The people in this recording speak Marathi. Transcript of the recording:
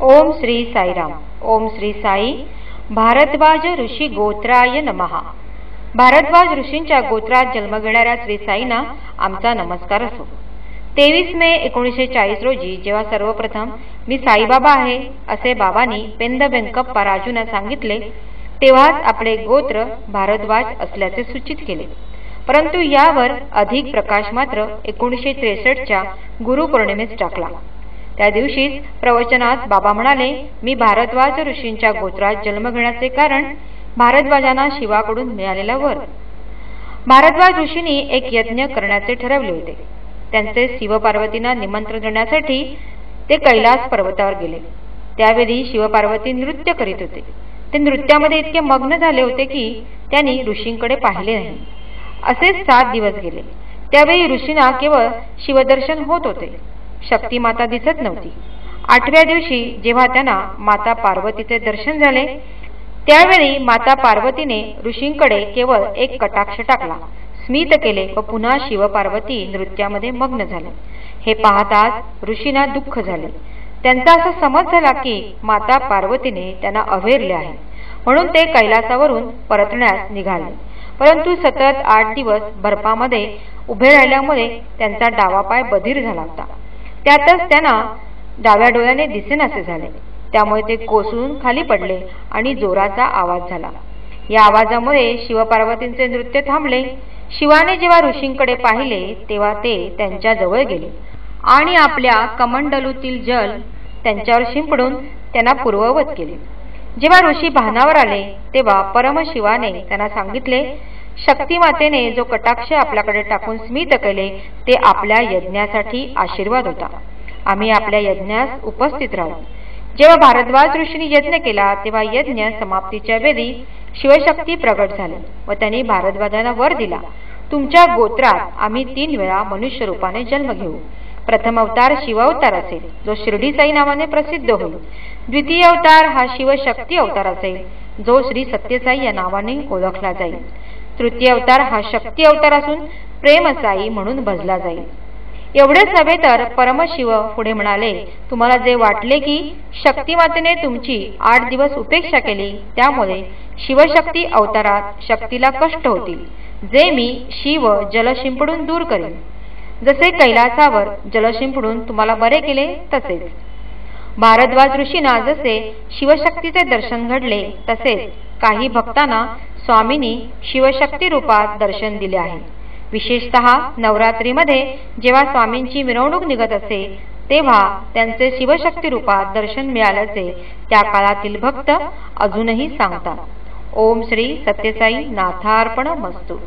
ओम श्री साईराम। ओम श्री साई। भारद्वाज ऋषी गोत्राय नमः। भारद्वाज ऋषींच्या गोत्रात जन्म घेणाऱ्या श्री साईंना आमचा नमस्कार असो। 23 मे 1940 रोजी जेव्हा सर्वप्रथम मी साईबाबा आहे असे बाबांनी पेंद वेंकप्पा राजूंना सांगितले, तेव्हाच आपले गोत्र भारद्वाज असल्याचे सूचित केले। परंतु यावर अधिक प्रकाश मात्र 1963च्या गुरुपौर्णिमेस टाकला। त्या दिवशीच प्रवचनात बाबा म्हणाले, मी भारद्वाज ऋषींच्या गोत्रात जन्म घेण्याचे कारण भारद्वाजांना शिवाकडून मिळालेला वर। भारद्वाज ऋषींनी एक यज्ञ करण्याचे ठरवले होते। त्यांचे शिवपार्वतींना निमंत्रण देण्यासाठी ते कैलास पर्वतावर गेले। त्यावेळी शिवपार्वती नृत्य करीत होते। ते नृत्यामध्ये इतके मग्न झाले होते की त्यांनी ऋषींकडे पाहिले नाही। असेच 7 दिवस गेले। त्यावेळी ऋषींना केवळ शिवदर्शन होत होते, शक्ती माता दिसत नव्हती। 8व्या दिवशी जेव्हा त्यांना माता पार्वतीचे दर्शन झाले, त्यावेळी माता पार्वतीने ऋषींकडे केवळ एक कटाक्ष टाकला, स्मित केले व पुन्हा शिवपार्वती नृत्यामध्ये मग्न झाले। हे पाहताच ऋषींना दुःख झाले। त्यांचा असा समज झाला की माता पार्वतीने त्यांना अव्हेरले आहे, म्हणून ते कैलासावरून परतण्यास निघाले। परंतु सतत 8 दिवस बर्फामध्ये उभे राहिल्यामुळे त्यांचा डावा पाय बधीर झाला होता। त्यातच त्यांना डाव्या डोळ्याने दिसेनासे झाले। त्यामुळे ते कोसळून खाली पडले आणि जोराचा आवाज झाला। या आवाजामुळे शिवपार्वतींचे नृत्य थांबले। शिवाने जेव्हा ऋषींकडे पाहिले तेव्हा ते त्यांच्या जवळ गेले आणि आपल्या कमंडलूतील जल त्यांच्यावर शिंपडून त्यांना पूर्ववत केले। जेव्हा ऋषी भानावर आले तेव्हा परमशिवाने त्यांना सांगितले, शक्तिमातेने जो कटाक्ष आपल्याकडे टाकून स्मित केले ते आपल्या यज्ञासाठी आशीर्वाद होता। आम्ही आपल्या यज्ञास उपस्थित राहू। जेव्हा भारद्वाज ऋषींनी यज्ञ केला तेव्हा यज्ञ समाप्तीच्या वेळी शिवशक्ती प्रगट झाली व त्यांनी भारद्वाजांना वर दिला, तुमच्या गोत्रात आम्ही 3 वेळा मनुष्य रूपाने जन्म घेऊ। प्रथम अवतार शिव अवतार असेल, जो शिर्डी साई नावाने प्रसिद्ध होईल। द्वितीय अवतार हा शिवशक्ती अवतार असेल, जो श्री सत्यसाई या नावाने ओळखला जाईल। तृतीय अवतार हा शक्ती अवतार असून प्रेमसाई म्हणून भजला जाईल। एवढेच नव्हे तर परमशिव पुढे म्हणाले, तुम्हाला जे वाटले की शक्तिमातेने तुमची 8 दिवस उपेक्षा केली, त्यामुळे शिवशक्ती अवतारात शक्तीला कष्ट होतील, जे मी शिव जल शिंपडून दूर करेन। जसे कैलासावर जल शिंपडून तुम्हाला बरे केले तसेच भारद्वाज ऋषींना जसे शिवशक्तीचे दर्शन घडले, तसेच काही भक्तांना स्वामींनी शिवशक्ती रूपात दर्शन दिले आहे। विशेषतः नवरात्रीमध्ये जेव्हा स्वामींची मिरवणूक निघत असे तेव्हा त्यांचे शिवशक्ती रूपात दर्शन मिळाल्याचे त्या काळातील भक्त अजूनही सांगतात। ओम श्री सत्यसाई नाथार्पण मस्तु।